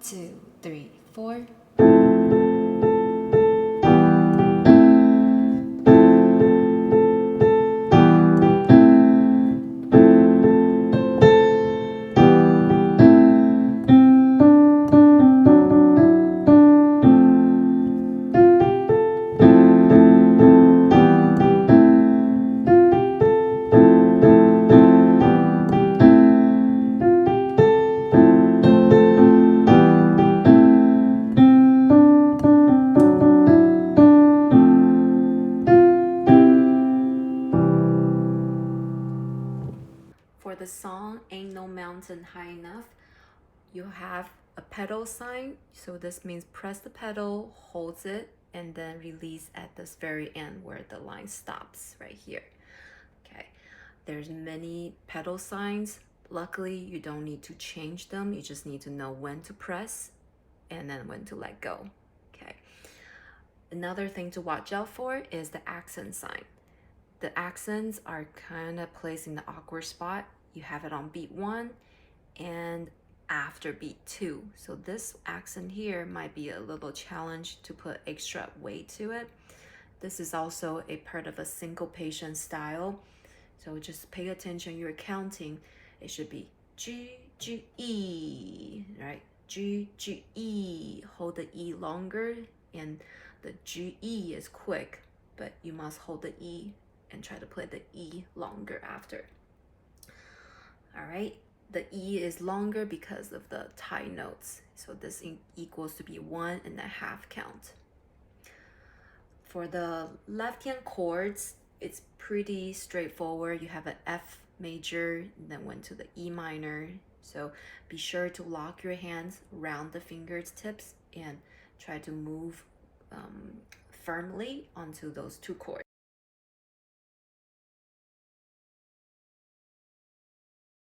2, 3, 4. For the song Ain't No Mountain High Enough, you have a pedal sign. So this means press the pedal, holds it, and then release at this very end where the line stops right here. Okay, there's many pedal signs. Luckily, you don't need to change them. You just need to know when to press and then when to let go. Okay. Another thing to watch out for is the accent sign. The accents are kind of placed in the awkward spot. You have it on beat 1 and after beat 2. So this accent here might be a little challenge to put extra weight to it. This is also a part of a syncopation style. So just pay attention, you're counting. It should be G, G, E, right? G, G, E. Hold the E longer, and the G, E is quick, but you must hold the E and try to play the E longer after. All right, the E is longer because of the tie notes. So this equals to be 1.5 count. For the left-hand chords, it's pretty straightforward. You have an F major, then went to the E minor. So be sure to lock your hands around the fingertips and try to move firmly onto those two chords.